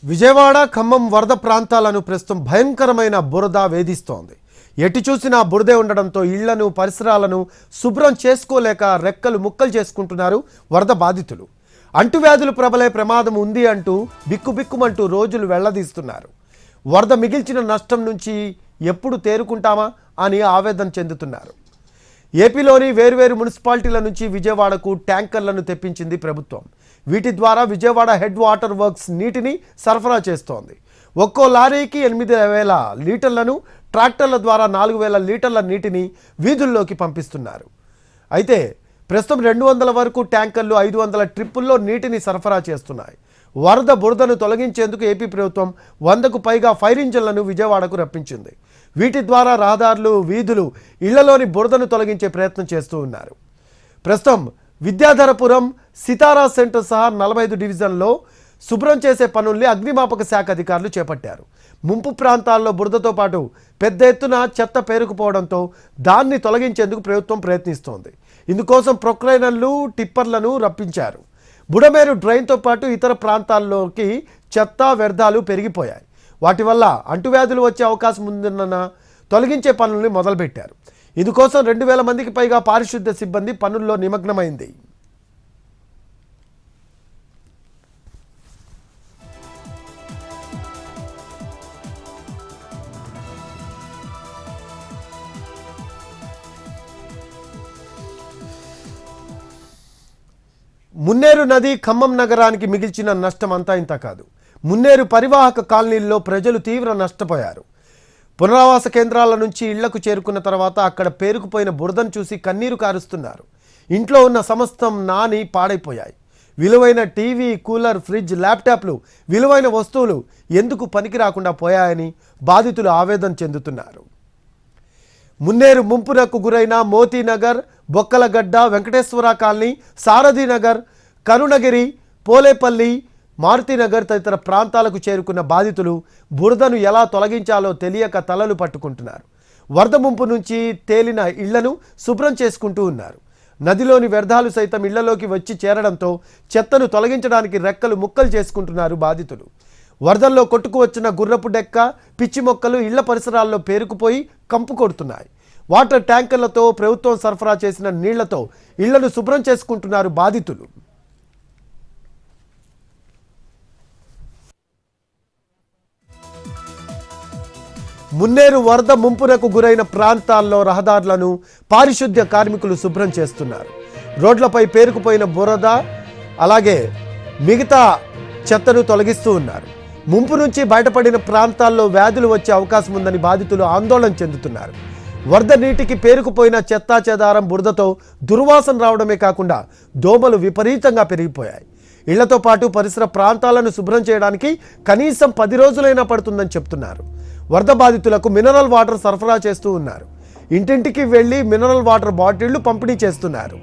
విజయవాడ ఖమ్మం వరద ప్రాంతాలను ప్రస్తుతం భయంకరమైన బురద వేధిస్తోంది. ఎటు చూసినా బురదే ఉండడంతో ఇళ్లను పరిసరాలను శుభ్రం చేసుకోలేక రెక్కలు ముక్కలు చేసుకుంటున్నారు వరద బాధితులు. అంటువ్యాధులు ప్రబలే ప్రమాదం ఉంది అంటూ బిక్కుబిక్కుమంటూ రోజులు వెళ్లదీస్తున్నారు. వరద మిగిల్చిన నష్టం నుంచి ఎప్పుడు తేరుకుంటామా అని ఆవేదన చెందుతున్నారు. ఏపీలోని వేర్వేరు మున్సిపాలిటీల నుంచి విజయవాడకు ట్యాంకర్లను తెప్పించింది ప్రభుత్వం. వీటి ద్వారా విజయవాడ హెడ్ వాటర్ వర్క్స్ నీటిని సరఫరా చేస్తోంది. ఒక్కో లారీకి 8,000 లీటర్లను, ట్రాక్టర్ల ద్వారా 4,000 లీటర్ల నీటిని వీధుల్లోకి పంపిస్తున్నారు. అయితే ప్రస్తుతం 200 వరకు ట్యాంకర్లు 500 ట్రిప్పుల్లో నీటిని సరఫరా చేస్తున్నాయి. వరద బురదను తొలగించేందుకు ఏపీ ప్రభుత్వం 100కు పైగా ఫైర్ ఇంజన్లను విజయవాడకు రప్పించింది. వీటి ద్వారా రహదారులు, వీధులు, ఇళ్లలోని బురదను తొలగించే ప్రయత్నం చేస్తూ ఉన్నారు. ప్రస్తుతం విద్యాధరపురం, సితారా సెంటర్ సహా 45 డివిజన్లో శుభ్రం చేసే పనుల్ని అగ్నిమాపక శాఖ అధికారులు చేపట్టారు. ముంపు ప్రాంతాల్లో బురదతో పాటు పెద్ద ఎత్తున చెత్త పేరుకుపోవడంతో దాన్ని తొలగించేందుకు ప్రభుత్వం ప్రయత్నిస్తోంది. ఇందుకోసం ప్రొక్లైనర్లు, టిప్పర్లను రప్పించారు. బుడమేరు డ్రైన్తో పాటు ఇతర ప్రాంతాల్లోకి చెత్త, వ్యర్థాలు పెరిగిపోయాయి. వాటి వల్ల అంటువ్యాధులు వచ్చే అవకాశం ఉందన్న తొలగించే పనుల్ని మొదలుపెట్టారు. ఇందుకోసం 2,000 మందికి పైగా పారిశుద్ధ్య సిబ్బంది పనుల్లో నిమగ్నమైంది. మున్నేరు నది ఖమ్మం నగరానికి మిగిల్చిన నష్టం అంతా ఇంత కాదు. మున్నేరు పరివాహక కాలనీల్లో ప్రజలు తీవ్ర నష్టపోయారు. పునరావాస కేంద్రాల నుంచి ఇళ్లకు చేరుకున్న తర్వాత అక్కడ పేరుకుపోయిన బురదను చూసి కన్నీరు కారుస్తున్నారు. ఇంట్లో ఉన్న సమస్తం నాని పాడైపోయాయి. విలువైన టీవీ, కూలర్, ఫ్రిడ్జ్, ల్యాప్టాప్లు, విలువైన వస్తువులు ఎందుకు పనికి రాకుండా పోయాయని బాధితులు ఆవేదన చెందుతున్నారు. మున్నేరు ముంపునకు గురైన మోతీనగర్, బొక్కలగడ్డ, వెంకటేశ్వర కాలనీ, సారథినగర్, కరుణగిరి, పోలేపల్లి, మారుతినగర్ తదితర ప్రాంతాలకు చేరుకున్న బాధితులు బురదను ఎలా తొలగించాలో తెలియక తలలు పట్టుకుంటున్నారు. వరద ముంపు నుంచి తేలిన ఇళ్లను శుభ్రం చేసుకుంటూ ఉన్నారు. నదిలోని వ్యర్థాలు సైతం ఇళ్లలోకి వచ్చి చేరడంతో చెత్తను తొలగించడానికి రెక్కలు ముక్కలు చేసుకుంటున్నారు బాధితులు. వరదల్లో కొట్టుకు వచ్చిన గుర్రపు డెక్క, పిచ్చి మొక్కలు ఇళ్ల పరిసరాల్లో పేరుకుపోయి కంపు కొడుతున్నాయి. వాటర్ ట్యాంకర్లతో ప్రభుత్వం సరఫరా చేసిన నీళ్లతో ఇళ్లను శుభ్రం చేసుకుంటున్నారు బాధితులు. మున్నేరు వరద ముంపునకు గురైన ప్రాంతాల్లో రహదారులను పారిశుద్ధ్య కార్మికులు శుభ్రం చేస్తున్నారు. రోడ్లపై పేరుకుపోయిన బురద, అలాగే మిగతా చెత్తను తొలగిస్తూ ఉన్నారు. ముంపు నుంచి బయటపడిన ప్రాంతాల్లో వ్యాధులు వచ్చే అవకాశం ఉందని బాధితులు ఆందోళన చెందుతున్నారు. వరద నీటికి పేరుకుపోయిన చెత్తా చెదారం, బురదతో దుర్వాసన రావడమే కాకుండా దోమలు విపరీతంగా పెరిగిపోయాయి. ఇళ్లతో పాటు పరిసర ప్రాంతాలను శుభ్రం చేయడానికి కనీసం 10 రోజులైనా పడుతుందని చెప్తున్నారు. వరద బాధితులకు మినరల్ వాటర్ సరఫరా చేస్తూ ఉన్నారు. ఇంటింటికి వెళ్లి మినరల్ వాటర్ బాటిళ్లు పంపిణీ చేస్తున్నారు.